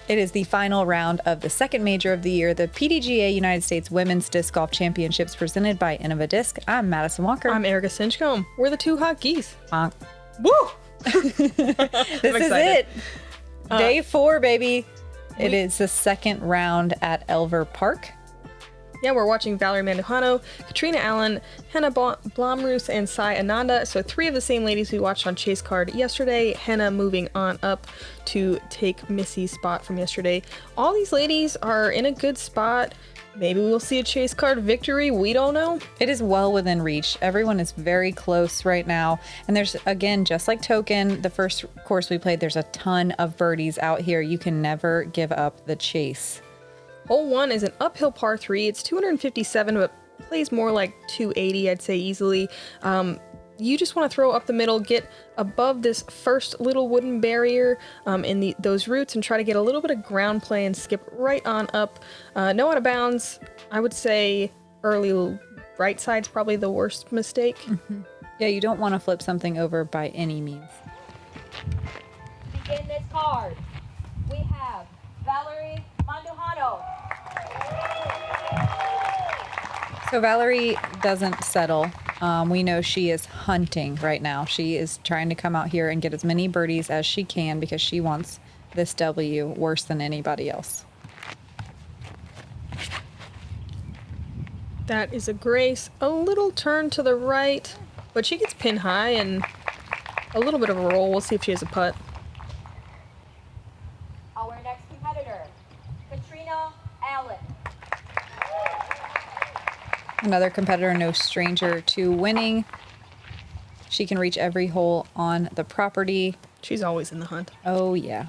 It is the final round of the second major of the year, the PDGA United States Women's Disc Golf Championships presented by Innova Disc. I'm Madison Walker. I'm Erika Stinchcomb. We're the two hot geese. Honk. Woo! This is it. Day 4, baby. It is the second round at Elver Park. Yeah, we're watching Valerie Mandujano, Catrina Allen, Henna Blomroos, and Sai Ananda. So 3 of the same ladies we watched on Chase Card yesterday. Henna moving on up to take Missy's spot from yesterday. All these ladies are in a good spot. Maybe we'll see a Chase Card victory. We don't know. It is well within reach. Everyone is very close right now. And there's, again, just like Token, the first course we played, there's a ton of birdies out here. You can never give up the chase. Hole 1 is an uphill par 3. It's 257, but plays more like 280, I'd say easily. You just want to throw up the middle, get above this first little wooden barrier in those roots, and try to get a little bit of ground play and skip right on up. No out of bounds. I would say early right side's probably the worst mistake. Mm-hmm. Yeah, you don't want to flip something over by any means. Begin this card. We have Valerie Mandujano. So Valerie doesn't settle. We know she is hunting right now. She is trying to come out here and get as many birdies as she can because she wants this W worse than anybody else. That is a grace. A little turn to the right, but she gets pin high and a little bit of a roll. We'll see if she has a putt. Our next competitor, Catrina Allen. Another competitor, no stranger to winning. She can reach every hole on the property. She's always in the hunt. Oh, yeah.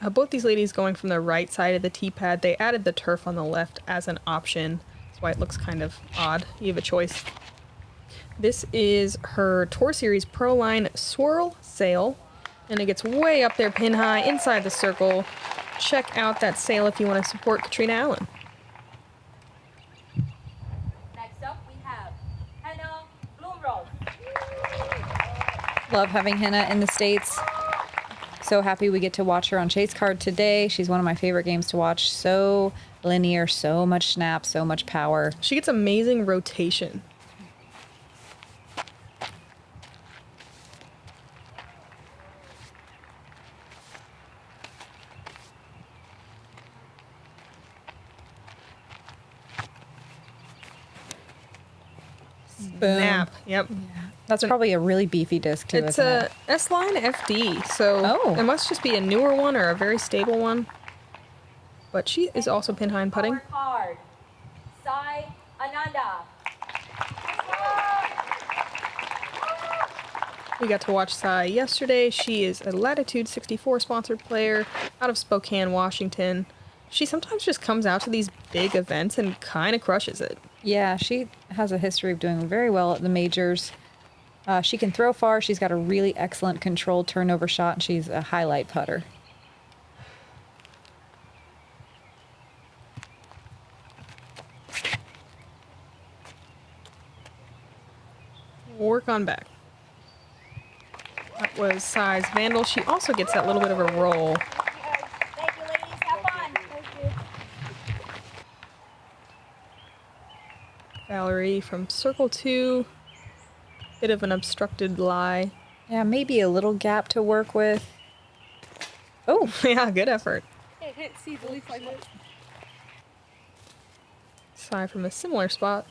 Both these ladies going from the right side of the tee pad. They added the turf on the left as an option. That's why it looks kind of odd. You have a choice. This is her Tour Series Pro Line Swirl Sail. And it gets way up there, pin high, inside the circle. Check out that sail if you want to support Catrina Allen. Next up, we have Henna Blomroos. Love having Henna in the States. So happy we get to watch her on Chase Card today. She's one of my favorite games to watch. So linear, so much snap, so much power. She gets amazing rotation. Boom. Snap. Yep. Yeah. That's probably a really beefy disc too. It's isn't a it? S-Line FD, so it must just be a newer one or a very stable one. But she is also pin high in putting. Our card, Sai Ananda. We got to watch Sai yesterday. She is a Latitude 64 sponsored player out of Spokane, Washington. She sometimes just comes out to these big events and kind of crushes it. Yeah, she has a history of doing very well at the majors. She can throw far. She's got a really excellent controlled turnover shot, and she's a highlight putter. Work on back. That was Sai's Vandal. She also gets that little bit of a roll. Thank you, ladies. Have fun. Thank you. Valerie from Circle 2. Bit of an obstructed lie. Yeah, maybe a little gap to work with. Oh, Yeah, good effort. See the leaf like that. Sai from a similar spot.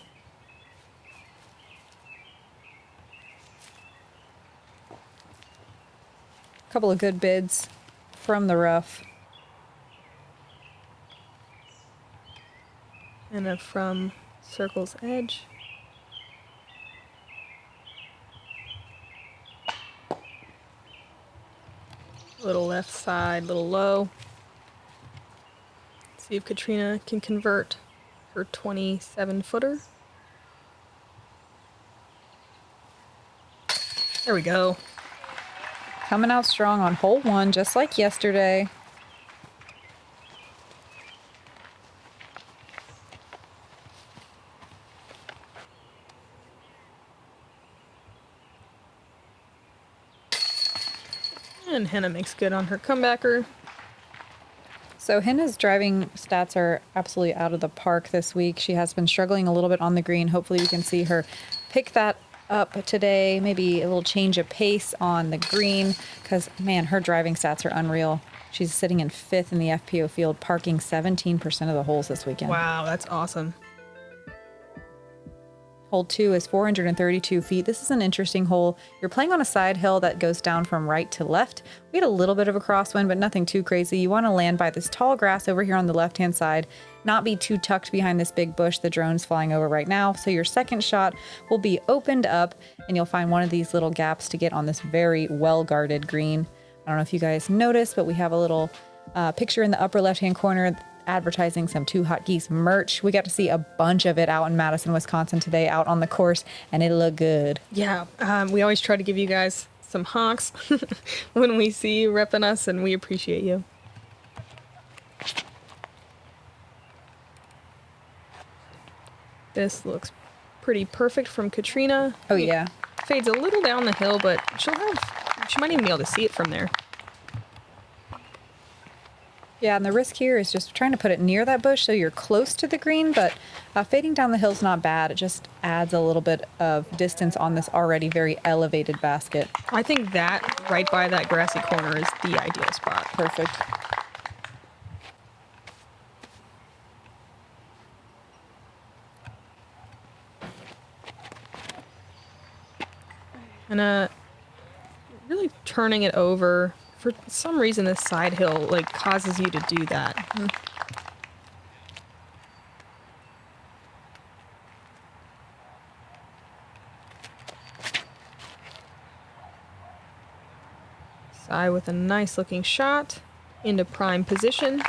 couple of good bids from the rough. And from Circle's edge. Little left side, little low. See if Catrina can convert her 27-footer. There we go. Coming out strong on hole 1, just like yesterday. And Henna makes good on her comebacker. So Henna's driving stats are absolutely out of the park this week. She has been struggling a little bit on the green. Hopefully we can see her pick that up today. Maybe a little change of pace on the green because, man, her driving stats are unreal. She's sitting in 5th in the FPO field, parking 17% of the holes this weekend. Wow, that's awesome. Hole 2 is 432 feet. This is an interesting hole. You're playing on a side hill that goes down from right to left. We had a little bit of a crosswind, but nothing too crazy. You want to land by this tall grass over here on the left-hand side, not be too tucked behind this big bush the drone's flying over right now. So your second shot will be opened up, and you'll find one of these little gaps to get on this very well-guarded green. I don't know if you guys noticed, but we have a little picture in the upper left-hand corner advertising some Two Hot Geese merch. We got to see a bunch of it out in Madison, Wisconsin today, out on the course, and it looked good. Yeah, we always try to give you guys some honks when we see you repping us, and we appreciate you. This looks pretty perfect from Catrina. Oh, yeah. Fades a little down the hill, but she might even be able to see it from there. Yeah, and the risk here is just trying to put it near that bush so you're close to the green, but fading down the hill's not bad. It just adds a little bit of distance on this already very elevated basket. I think that right by that grassy corner is the ideal spot. Perfect. And really turning it over. For some reason, this side hill like causes you to do that. Mm-hmm. Sai with a nice looking shot into prime position.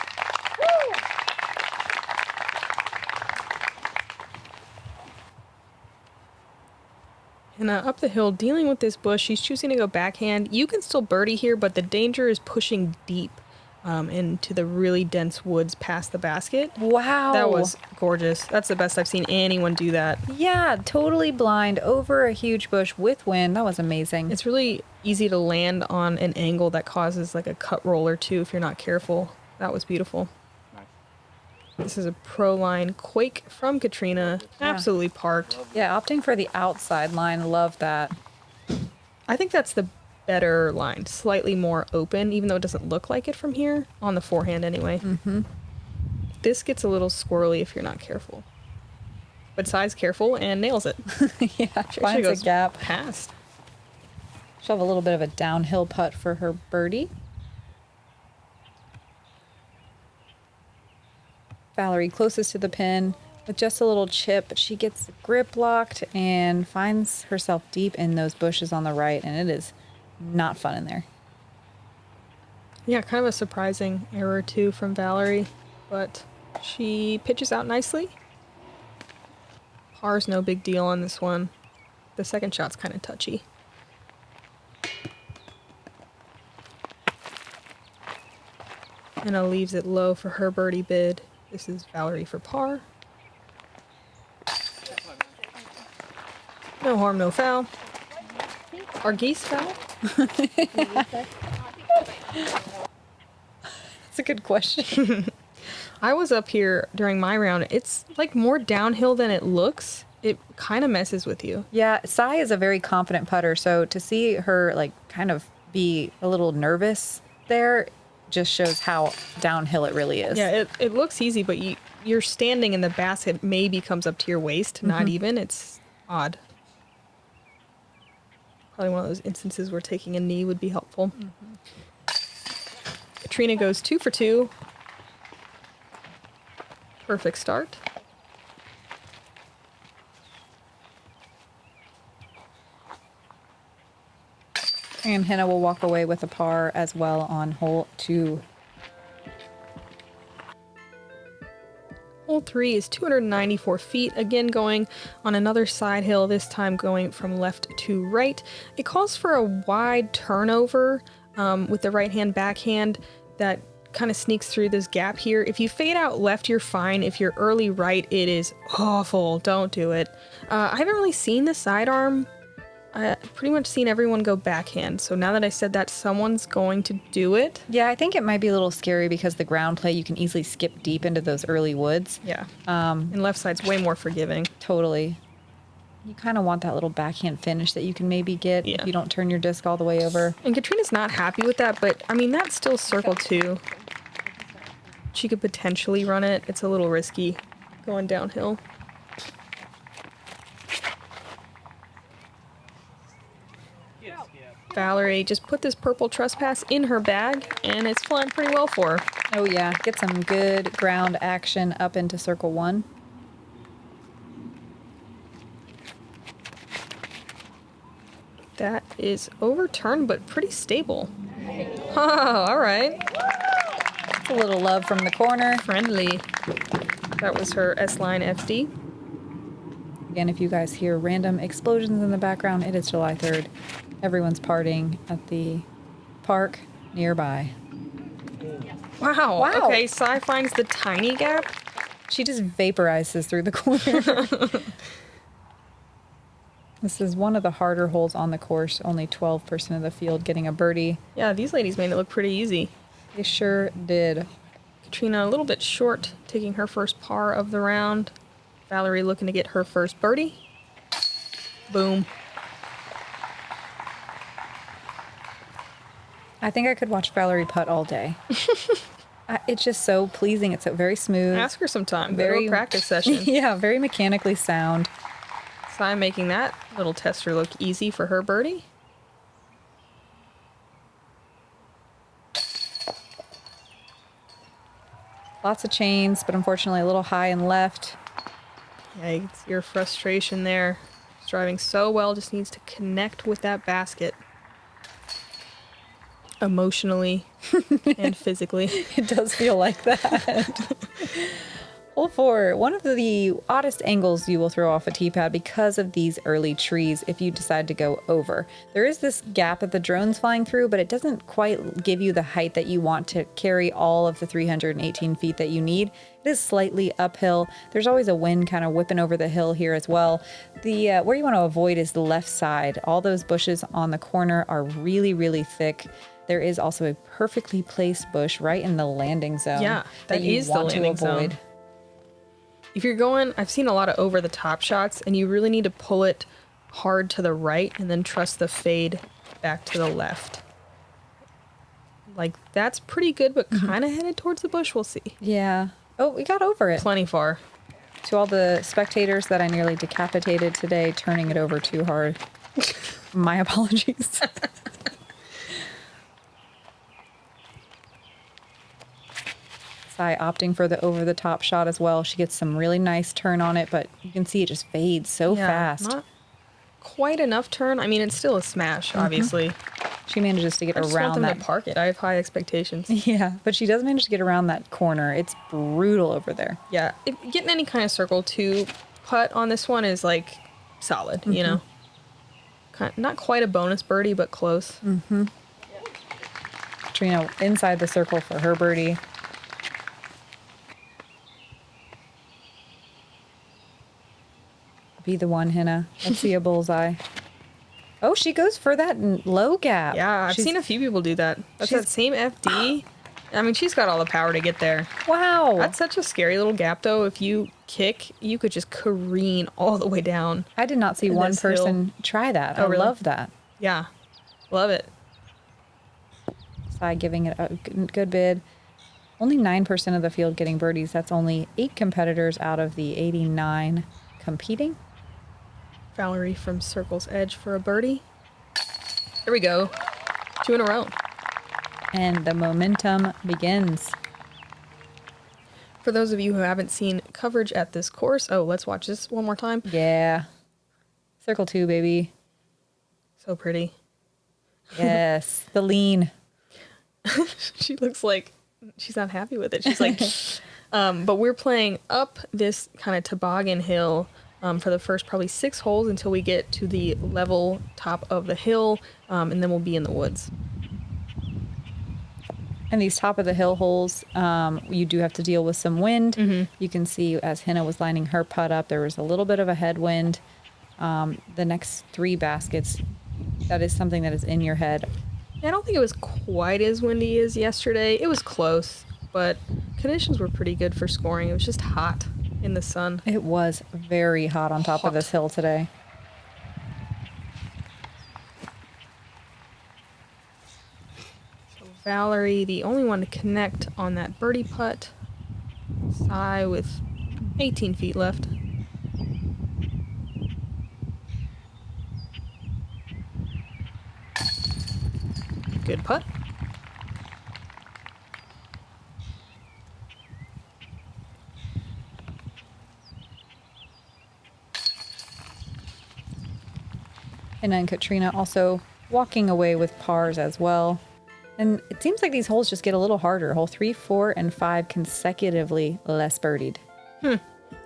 And up the hill, dealing with this bush, she's choosing to go backhand. You can still birdie here, but the danger is pushing deep into the really dense woods past the basket. Wow. That was gorgeous. That's the best I've seen anyone do that. Yeah, totally blind over a huge bush with wind. That was amazing. It's really easy to land on an angle that causes like a cut roll or two if you're not careful. That was beautiful. This is a pro line quake from Catrina. Yeah. Absolutely parked. Yeah, opting for the outside line. Love that. I think that's the better line. Slightly more open, even though it doesn't look like it from here. On the forehand anyway. Mm-hmm. This gets a little squirrely if you're not careful. But Sai's careful and nails it. Yeah, She finds a goes gap. past. She'll have a little bit of a downhill putt for her birdie. Valerie closest to the pin with just a little chip. She gets grip locked and finds herself deep in those bushes on the right, and it is not fun in there. Yeah, kind of a surprising error too from Valerie, but she pitches out nicely. Par's no big deal on this one. The second shot's kind of touchy. Henna leaves it low for her birdie bid. This is Valerie for par. No harm, no foul. Are geese foul? That's a good question. I was up here during my round. It's like more downhill than it looks. It kind of messes with you. Yeah, Sai is a very confident putter, so to see her like kind of be a little nervous there just shows how downhill it really is. Yeah, it looks easy, but you're standing and the basket maybe comes up to your waist, not even. It's odd. Probably one of those instances where taking a knee would be helpful. Catrina goes 2 for 2. Perfect start. And Henna will walk away with a par as well on hole 2. Hole 3 is 294 feet, again going on another side hill, this time going from left to right. It calls for a wide turnover with the right-hand backhand that kind of sneaks through this gap here. If you fade out left, you're fine. If you're early right, it is awful. Don't do it. I haven't really seen the sidearm pretty much seen everyone go backhand. So now that I said that, someone's going to do it. Yeah, I think it might be a little scary because the ground play, you can easily skip deep into those early woods. Yeah. And left side's way more forgiving. Totally. You kind of want that little backhand finish that you can maybe get if Yeah. you don't turn your disc all the way over. And Catrina's not happy with that, but I mean, that's still circle 2. She could potentially run it. It's a little risky going downhill. Valerie just put this purple trespass in her bag, and it's flying pretty well for her. Oh yeah, get some good ground action up into circle 1. That is overturned, but pretty stable. Oh, all right. It's a little love from the corner. Friendly. That was her S-line FD. Again, if you guys hear random explosions in the background, it is July 3rd. Everyone's partying at the park nearby. Wow. Wow. Okay, Sai finds the tiny gap. She just vaporizes through the corner. This is one of the harder holes on the course. Only 12% of the field getting a birdie. Yeah, these ladies made it look pretty easy. They sure did. Catrina a little bit short, taking her first par of the round. Valerie looking to get her first birdie. Boom. I think I could watch Valerie putt all day. It's just so pleasing. It's so very smooth. Ask her sometime. Very practice session. Yeah, very mechanically sound. Sai making that little tester look easy for her birdie. Lots of chains, but unfortunately a little high and left. Yeah, you can see your frustration there. She's driving so well, just needs to connect with that basket. Emotionally and physically. It does feel like that. Hole 4, one of the oddest angles you will throw off a tee pad because of these early trees if you decide to go over. There is this gap that the drone's flying through, but it doesn't quite give you the height that you want to carry all of the 318 feet that you need. It is slightly uphill. There's always a wind kind of whipping over the hill here as well. The where you want to avoid is the left side. All those bushes on the corner are really, really thick. There is also a perfectly placed bush right in the landing zone. Yeah, that you is the want to landing avoid. zone. If you're going, I've seen a lot of over the top shots, and you really need to pull it hard to the right and then trust the fade back to the left. Like, that's pretty good, but kind of headed towards the bush. We'll see. Yeah. Oh, we got over it. Plenty far. To all the spectators that I nearly decapitated today, turning it over too hard. My apologies. Sai opting for the over-the-top shot as well. She gets some really nice turn on it, but you can see it just fades so fast. Not quite enough turn. I mean, it's still a smash, obviously. She manages to get I just want around them that. to park it. I have high expectations. Yeah, but she does manage to get around that corner. It's brutal over there. Yeah, getting any kind of circle 2 putt on this one is like solid, you know? Not quite a bonus birdie, but close. Catrina inside the circle for her birdie. Be the one, Henna. Let's see a bullseye. Oh, she goes for that low gap. Yeah, I've seen a few people do that. That's that same FD. I mean, she's got all the power to get there. Wow. That's such a scary little gap, though. If you kick, you could just careen all the way down. I did not see one person try that. Oh, I really? love that. Yeah, love it. Sai giving it a good bid. Only 9% of the field getting birdies. That's only 8 competitors out of the 89 competing. Valerie from Circle's Edge for a birdie. There we go. 2 in a row. And the momentum begins. For those of you who haven't seen coverage at this course, let's watch this one more time. Yeah. Circle 2, baby. So pretty. Yes. The lean. She looks like she's not happy with it. She's like, but we're playing up this kind of toboggan hill for the first probably 6 holes until we get to the level top of the hill, and then we'll be in the woods. And these top of the hill holes, you do have to deal with some wind. You can see as Henna was lining her putt up, there was a little bit of a headwind. the next 3 baskets, that is something that is in your head. I don't think it was quite as windy as yesterday. It was close, but conditions were pretty good for scoring. It was just hot in the sun. It was very hot on top of this hill today. So Valerie, the only one to connect on that birdie putt. Sai with 18 feet left. Good putt. And then Catrina also walking away with pars as well. And it seems like these holes just get a little harder. Hole 3, 4, and 5 consecutively less birdied.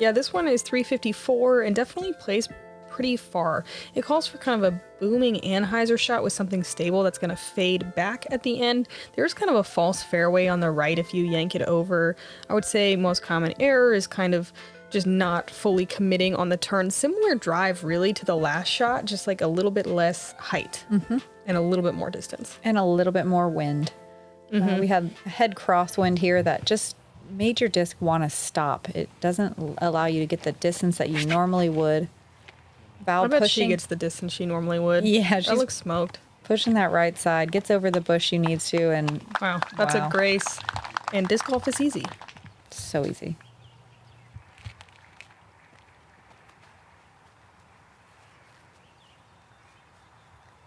Yeah, this one is 354 and definitely plays pretty far. It calls for kind of a booming Anheuser shot with something stable that's going to fade back at the end. There's kind of a false fairway on the right if you yank it over. I would say most common error is kind of just not fully committing on the turn. Similar drive really to the last shot, just like a little bit less height and a little bit more distance. And a little bit more wind. We had a head crosswind here that just made your disc want to stop. It doesn't allow you to get the distance that you normally would. Val I bet pushing, she gets the distance she normally would. Yeah, That she's looks smoked. pushing that right side, gets over the bush she needs to, and Wow, that's Wow. a grace. And disc golf is easy. so easy.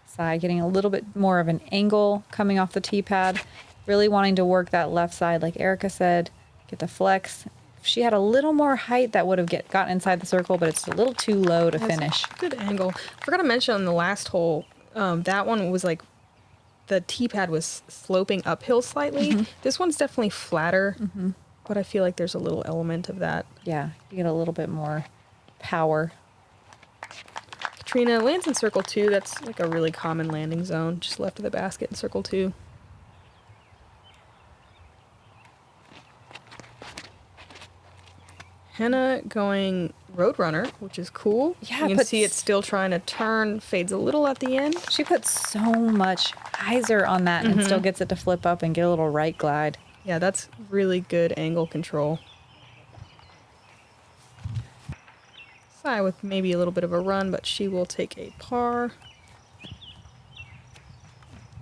Sai getting a little bit more of an angle coming off the tee pad, really wanting to work that left side, like Erika said, get the flex. If she had a little more height, that would have gotten inside the circle, but it's a little too low to finish. Good angle. Forgot to mention on the last hole, that one was like the tee pad was sloping uphill slightly. This one's definitely flatter, but I feel like there's a little element of that. Yeah, you get a little bit more power. Catrina lands in circle 2. That's like a really common landing zone, just left of the basket in circle 2. Henna going Roadrunner, which is cool. Yeah, you can but see it's still trying to turn, fades a little at the end. She puts so much hyzer on that and still gets it to flip up and get a little right glide. Yeah, that's really good angle control. Sai with maybe a little bit of a run, but she will take a par.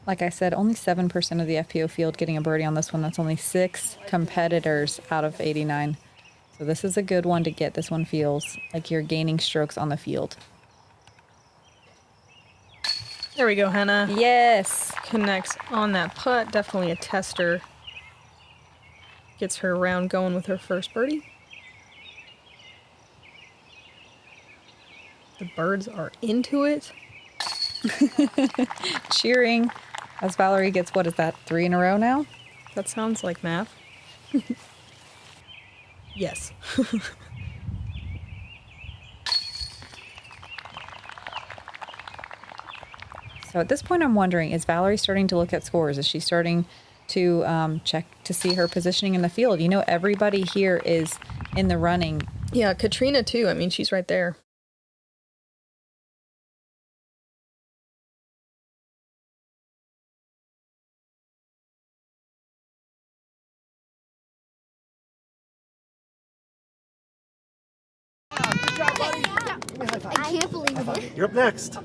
Like I said, only 7% of the FPO field getting a birdie on this one. That's only 6 competitors out of 89. So this is a good one to get. This one feels like you're gaining strokes on the field. There we go, Henna. Yes. Connects on that putt. Definitely a tester. Gets her round going with her first birdie. The birds are into it. Cheering as Valerie gets, what is that, 3 in a row now? That sounds like math. Yes. So at this point, I'm wondering, is Valerie starting to look at scores? Is she starting to check to see her positioning in the field? You know, everybody here is in the running. Yeah, Catrina too. I mean, she's right there. I can't believe it. You're up next.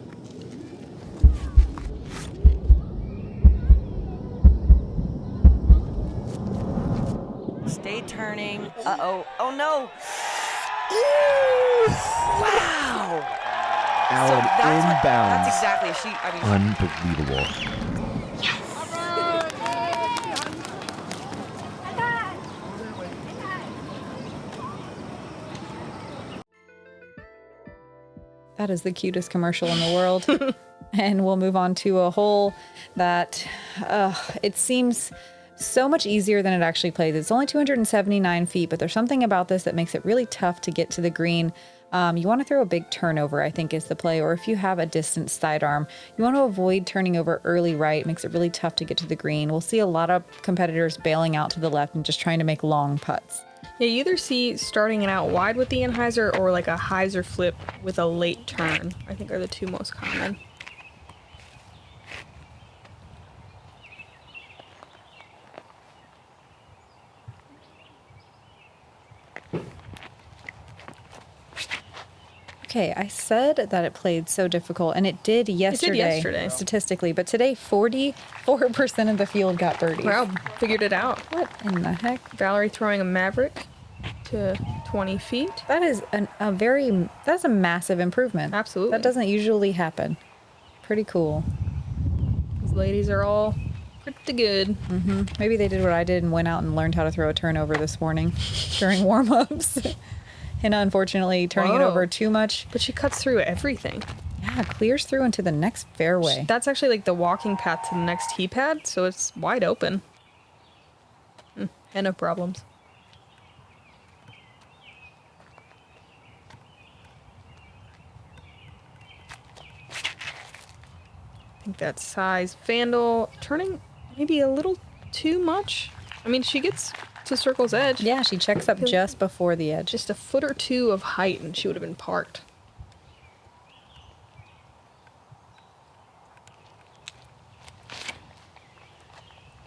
Stay turning. Uh-oh. Oh, no. Ooh! Wow. Allen inbounds. That's exactly. Unbelievable. That is the cutest commercial in the world. And we'll move on to a hole that it seems so much easier than it actually plays. It's only 279 feet, but there's something about this that makes it really tough to get to the green. You want to throw a big turnover, I think, is the play. Or if you have a distant sidearm, you want to avoid turning over early right. It makes it really tough to get to the green. We'll see a lot of competitors bailing out to the left and just trying to make long putts. Yeah, you either see starting it out wide with the anhyzer or like a hyzer flip with a late turn, I think are the two most common. Okay, I said that it played so difficult, and it did yesterday. Statistically, but today 44% of the field got birdies. Wow, figured it out. What in the heck? Valerie throwing a Maverick to 20 feet. That is that's a massive improvement. Absolutely. That doesn't usually happen. Pretty cool. These ladies are all pretty good. Maybe they did what I did and went out and learned how to throw a turnover this morning during warm-ups. Henna, unfortunately, turning it over too much. But she cuts through everything. Yeah, clears through into the next fairway. That's actually like the walking path to the next tee pad, so it's wide open. Henna problems. I think that Sai's Vandal turning maybe a little too much. I mean, she gets to circle's edge. Yeah, she checks up just before the edge. Just a foot or two of height and she would have been parked.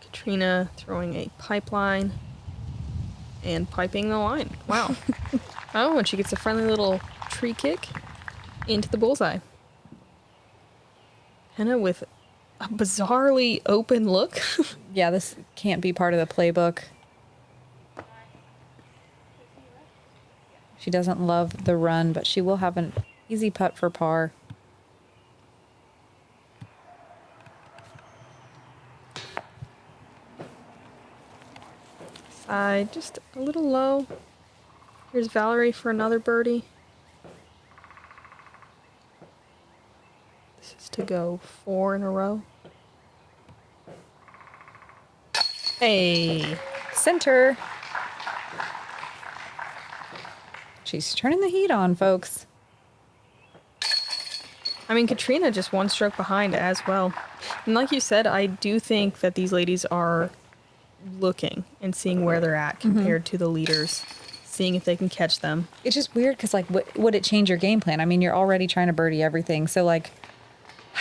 Catrina throwing a pipeline and piping the line. Wow. Oh, and she gets a friendly little tree kick into the bullseye. Henna with a bizarrely open look. Yeah, this can't be part of the playbook. She doesn't love the run, but she will have an easy putt for par. Side just a little low. Here's Valerie for another birdie. This is to go 4 in a row. Hey. Center. She's turning the heat on, folks. I mean, Catrina just one stroke behind as well. And like you said, I do think that these ladies are looking and seeing where they're at compared to the leaders, seeing if they can catch them. It's just weird because, like, would it change your game plan? I mean, you're already trying to birdie everything. So, like,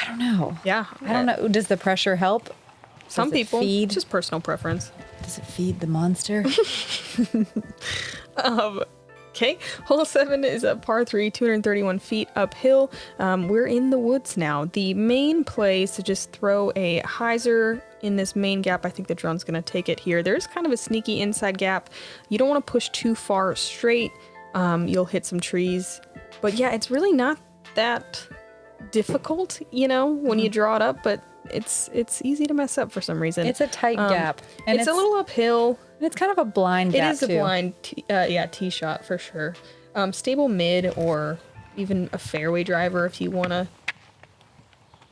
I don't know. Yeah. I don't know. Does the pressure help? Some Does it people, feed? just personal preference. Does it feed the monster? Okay, hole 7 is a par 3, 231 feet uphill. We're in the woods now. The main play is to just throw a hyzer in this main gap. I think the drone's going to take it here. There's kind of a sneaky inside gap. You don't want to push too far straight. You'll hit some trees. But yeah, it's really not that difficult, you know, when you draw it up, but it's easy to mess up for some reason. It's a tight gap. And it's a little uphill. It's kind of a blind gap, It is a blind, tee shot for sure. Stable mid or even a fairway driver if you want to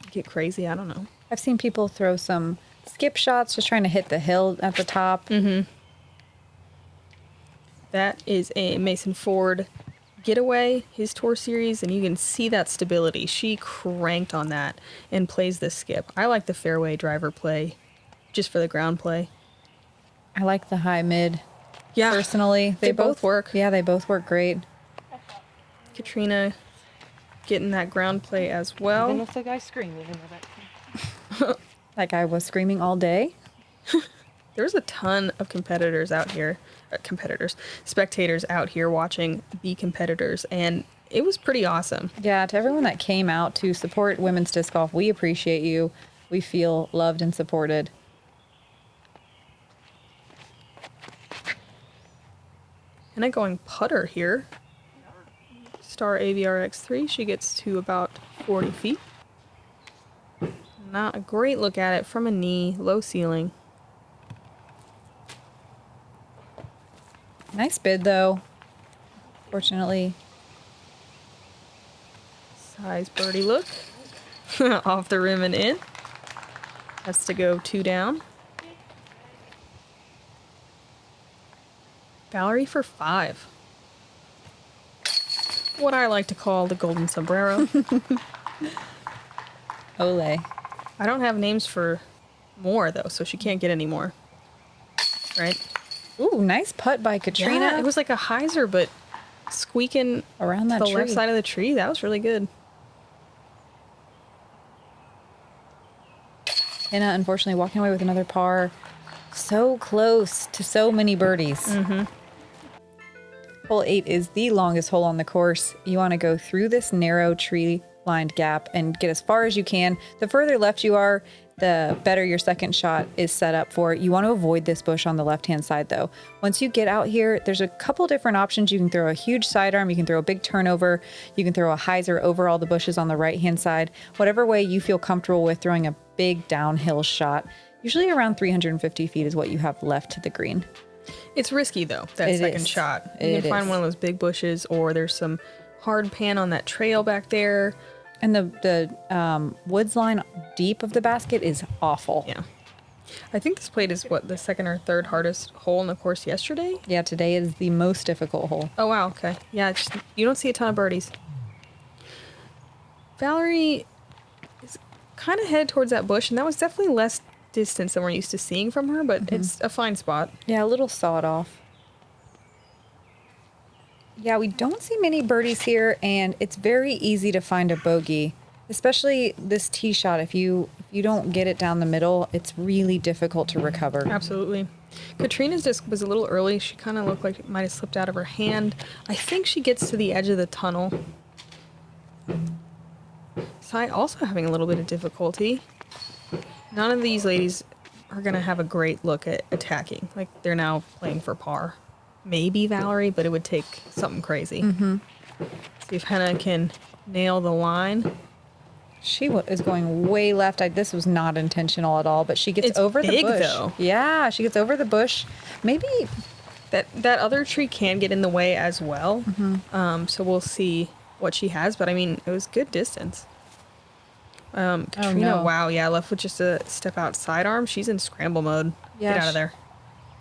get crazy. I don't know. I've seen people throw some skip shots just trying to hit the hill at the top. That is a Mason Ford getaway, his tour series, and you can see that stability. She cranked on that and plays this skip. I like the fairway driver play just for the ground play. I like the high mid. Yeah, personally, they both work. Yeah, they both work great. Catrina getting that ground play as well. Even if the guy's screaming in the back. That guy was screaming all day. There's a ton of competitors out here, spectators out here watching the competitors, and it was pretty awesome. Yeah, to everyone that came out to support women's disc golf, we appreciate you. We feel loved and supported. And I'm going putter here. Star AVR X3, she gets to about 40 feet. Not a great look at it from a knee, low ceiling. Nice bid, though. Fortunately. Size birdie look. Off the rim and in. Has to go 2 down. Valerie for 5. What I like to call the golden sombrero. Ole. I don't have names for more, though, so she can't get any more. Right? Ooh, nice putt by Catrina. Yeah, it was like a hyzer, but squeaking Around that to the tree. left side of the tree. That was really good. Henna, unfortunately, walking away with another par. So close to so many birdies. Hole 8 is the longest hole on the course. You want to go through this narrow tree-lined gap and get as far as you can. The further left you are, the better your second shot is set up for. You want to avoid this bush on the left-hand side, though. Once you get out here, there's a couple different options. You can throw a huge sidearm. You can throw a big turnover. You can throw a hyzer over all the bushes on the right-hand side. Whatever way you feel comfortable with throwing a big downhill shot. Usually around 350 feet is what you have left to the green. It's risky though, that It second is. shot. You It can find is. one of those big bushes, or there's some hard pan on that trail back there. And the woods line deep of the basket is awful. Yeah. I think this played is what, the second or third hardest hole in the course yesterday? Yeah, today is the most difficult hole. Oh wow, okay. Yeah, you don't see a ton of birdies. Valerie is kind of headed towards that bush, and that was definitely less distance than we're used to seeing from her, but it's a fine spot. Yeah, a little sawed off. Yeah, we don't see many birdies here, and it's very easy to find a bogey, especially this tee shot. If you don't get it down the middle, it's really difficult to recover. Absolutely. Katrina's disc was a little early. She kind of looked like it might have slipped out of her hand. I think she gets to the edge of the tunnel. Sai also having a little bit of difficulty. None of these ladies are going to have a great look at attacking. Like, they're now playing for par. Maybe Valerie, but it would take something crazy. See if Henna can nail the line. She is going way left. This was not intentional at all, but she gets It's over big, the bush. though. Yeah, she gets over the bush. Maybe That other tree can get in the way as well. So we'll see what she has. But, I mean, it was good distance. Catrina, no. wow, yeah, left with just a step out sidearm. She's in scramble mode. Yeah, Get out of there.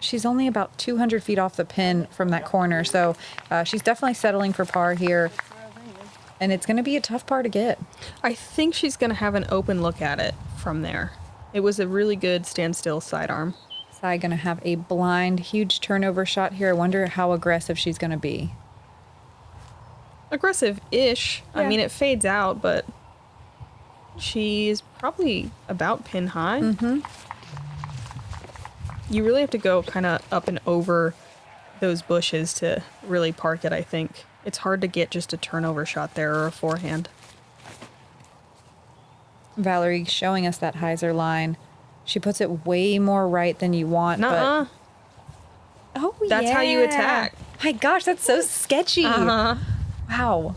she's only about 200 feet off the pin from that corner, so she's definitely settling for par here. And it's going to be a tough par to get. I think she's going to have an open look at it from there. It was a really good standstill sidearm. Sai going to have a blind, huge turnover shot here. I wonder how aggressive she's going to be. Aggressive-ish. I Yeah. mean, it fades out, but she is probably about pin high. You really have to go kind of up and over those bushes to really park it, I think. It's hard to get just a turnover shot there or a forehand. Valerie showing us that hyzer line. She puts it way more right than you want. Nuh-uh. But, oh, That's how you attack. My gosh, that's so sketchy. Uh-huh. Wow.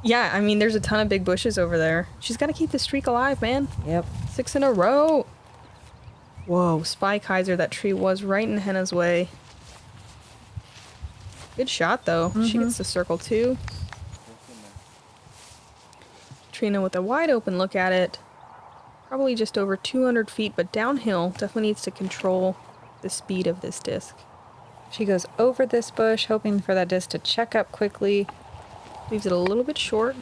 Yeah, I mean, there's a ton of big bushes over there. She's got to keep the streak alive, man. Yep. 6 in a row. Whoa, Spy Kaiser, that tree was right in Henna's way. Good shot, though. She gets to circle 2. Trina with a wide open look at it. Probably just over 200 feet, but downhill. Definitely needs to control the speed of this disc. She goes over this bush, hoping for that disc to check up quickly. Leaves it a little bit short.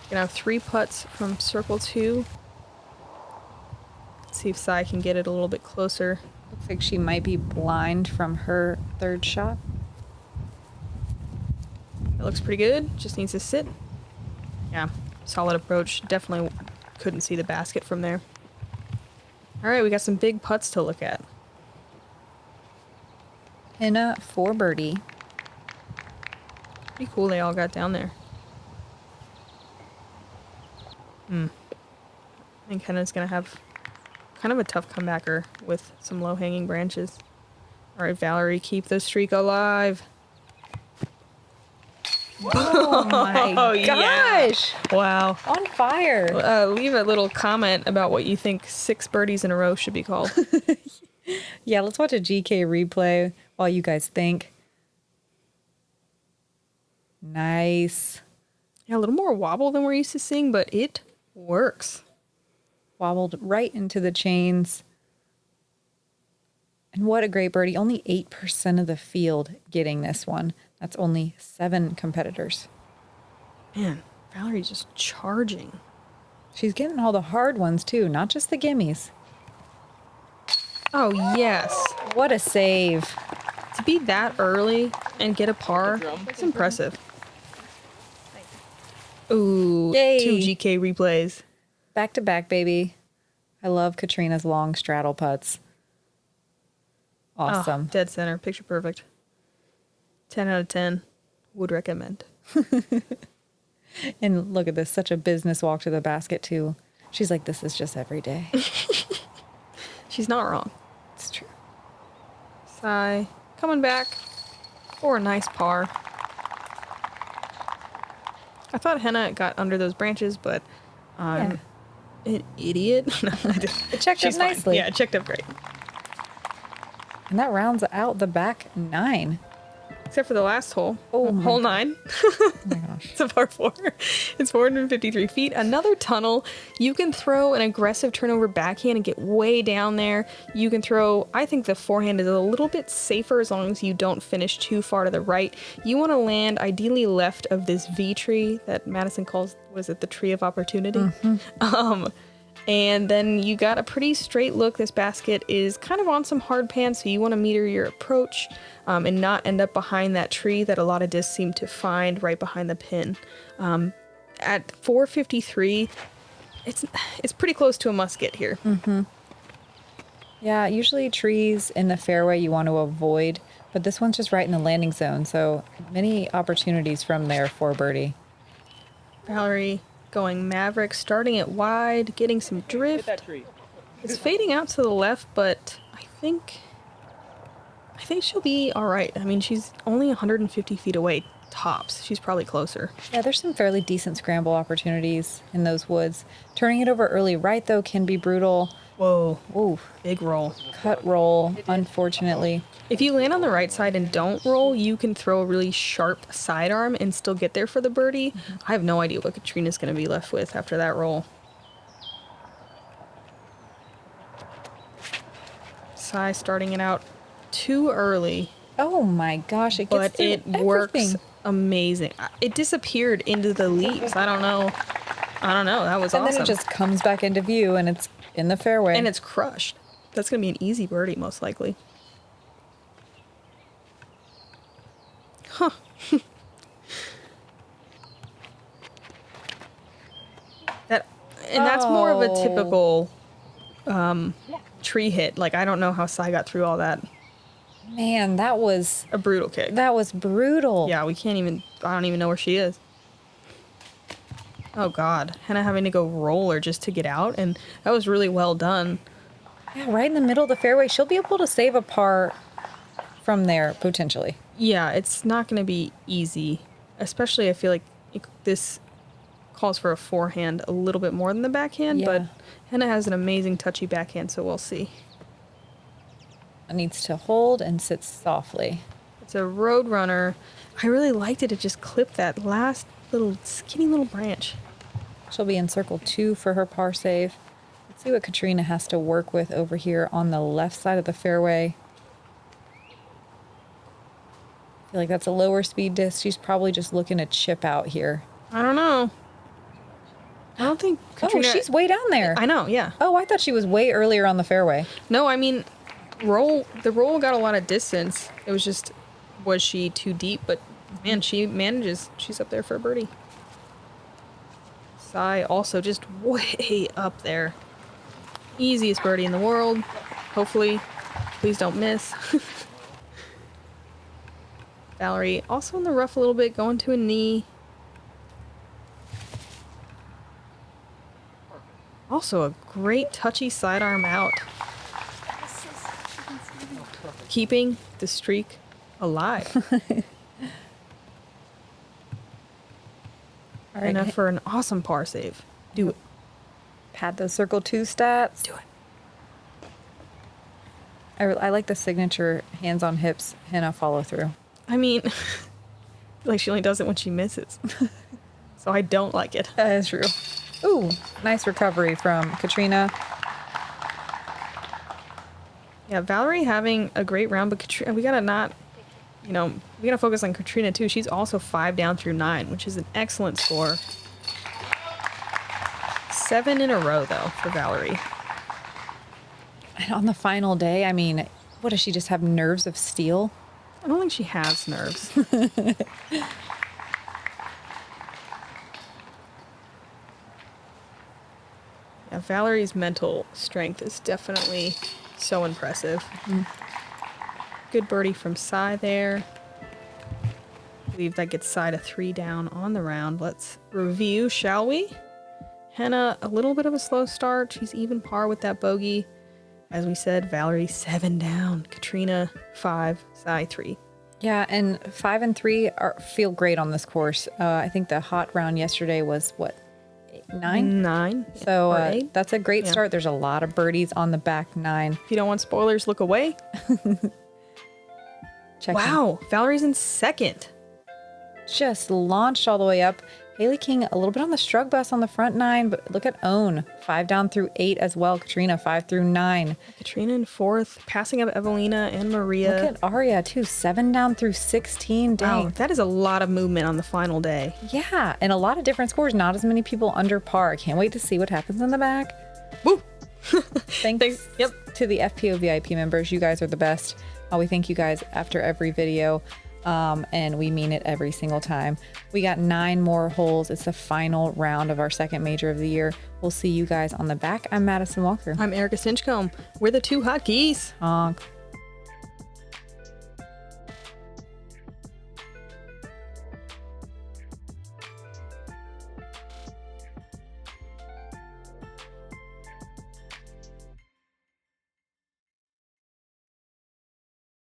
Gonna have 3 putts from circle 2. See if Sai can get it a little bit closer. Looks like she might be blind from her third shot. It looks pretty good. Just needs to sit. Yeah, solid approach. Definitely couldn't see the basket from there. All right, we got some big putts to look at. Henna for birdie. Pretty cool they all got down there. I think Henna's going to have kind of a tough comebacker with some low-hanging branches. All right, Valerie, keep the streak alive. Oh my yeah. gosh. Wow. On fire. Leave a little comment about what you think 6 birdies in a row should be called. Yeah, let's watch a GK replay while you guys think. Nice. Yeah, a little more wobble than we're used to seeing, but it works. Wobbled right into the chains. And what a great birdie. Only 8% of the field getting this one. That's only 7 competitors. Man, Valerie's just charging. She's getting all the hard ones too, not just the gimmies. Oh, yes. What a save. To be that early and get a par, it's impressive. Ooh, Yay. 2 GK replays. Back to back, baby. I love Catrina's long straddle putts. Awesome. Oh, dead center, picture perfect. 10 out of 10. Would recommend. And look at this, such a business walk to the basket too. She's like, this is just every day. She's not wrong. It's true. Sai coming back for a nice par. I thought Henna got under those branches, but I'm an idiot. No, I didn't. It checked She's up fine. nicely. Yeah, it checked up great. And that rounds out the back 9. Except for the last hole. Oh my hole 9. Oh my gosh. It's a par 4. It's 453 feet. Another tunnel. You can throw an aggressive turnover backhand and get way down there. You can throw, I think the forehand is a little bit safer as long as you don't finish too far to the right. You want to land ideally left of this V tree that Madison calls, was it the tree of opportunity? And then you got a pretty straight look. This basket is kind of on some hard pan, so you want to meter your approach and not end up behind that tree that a lot of discs seem to find right behind the pin. At 453, it's pretty close to a musket here. Yeah, usually trees in the fairway you want to avoid, but this one's just right in the landing zone, so many opportunities from there for birdie. Valerie going Maverick, starting it wide, getting some drift. It's fading out to the left, but I think she'll be all right. I mean, she's only 150 feet away tops. She's probably closer. Yeah, there's some fairly decent scramble opportunities in those woods. Turning it over early right, though, can be brutal. Whoa, Ooh, big roll. cut roll, unfortunately. If you land on the right side and don't roll, you can throw a really sharp sidearm and still get there for the birdie. I have no idea what Catrina's going to be left with after that roll. Sai starting it out too early, Oh my gosh, it gets but through it works everything. amazing. It disappeared into the leaves. I don't know. That was And awesome. then it just comes back into view and it's in the fairway. And it's crushed. That's going to be an easy birdie, most likely. Huh. That's more of a typical tree hit. Like, I don't know how Sai got through all that. Man, that was A brutal kick. brutal. Yeah, I don't even know where she is. Oh God, Henna having to go roller just to get out, and that was really well done. Yeah, right in the middle of the fairway. She'll be able to save a par from there, potentially. Yeah, it's not going to be easy, especially I feel like this calls for a forehand a little bit more than the backhand, but Yeah. Henna has an amazing touchy backhand, so we'll see. It needs to hold and sit softly. It's a road runner. I really liked it. It just clipped that last little skinny little branch. She'll be in circle 2 for her par save. Let's see what Catrina has to work with over here on the left side of the fairway. I feel like that's a lower speed disc. She's probably just looking to chip out here. I don't know. I don't think Catrina... Oh, she's way down there. I know, yeah. Oh, I thought she was way earlier on the fairway. No, I mean, the roll got a lot of distance. It was just, was she too deep? But man, she manages. She's up there for a birdie. Sai also just way up there. Easiest birdie in the world. Hopefully, please don't miss. Valerie also in the rough a little bit, going to a knee. Also a great touchy sidearm out. Keeping the streak alive. All right, Enough for an awesome par save. Do it. pad those circle 2 stats. Do it. I like the signature hands on hips Henna follow through. I mean, like she only does it when she misses. So I don't like it. That is true. Ooh, nice recovery from Catrina. Yeah, Valerie having a great round, but Catrina, we gotta focus on Catrina too. She's also 5 down through 9, which is an excellent score. 7 in a row though for Valerie. And on the final day, I mean, what does she just have nerves of steel? I don't think she has nerves. Yeah, Valerie's mental strength is definitely so impressive. Good birdie from Sai there. I believe that gets Sai to 3 down on the round. Let's review, shall we? Henna, a little bit of a slow start. She's even par with that bogey. As we said, Valerie 7 down. Catrina 5, Sai 3. Yeah, and 5 and 3 feel great on this course. I think the hot round yesterday was what, 9? 9. So or 8. that's a great Yeah. start. There's a lot of birdies on the back 9. If you don't want spoilers, look away. Check Wow, Valerie's in 2nd. just launched all the way up. Haley King a little bit on the strug bus on the front 9, but look at Own 5 down through 8 as well. Katrina 5 through 9. Katrina in 4th, passing up Evelina and Maria. Look at Aria too, 7 down through 16. Dang. Wow, that is a lot of movement on the final day. Yeah, and a lot of different scores. Not as many people under par. Can't wait to see what happens in the back. Woo! Thanks. Yep. To the FPO VIP members, you guys are the best. We thank you guys after every video. And we mean it every single time. We got 9 more holes. It's the final round of our second major of the year. We'll see you guys on the back. I'm Madison Walker. I'm Erika Stinchcomb. We're the 2 Hot Geese. Honk.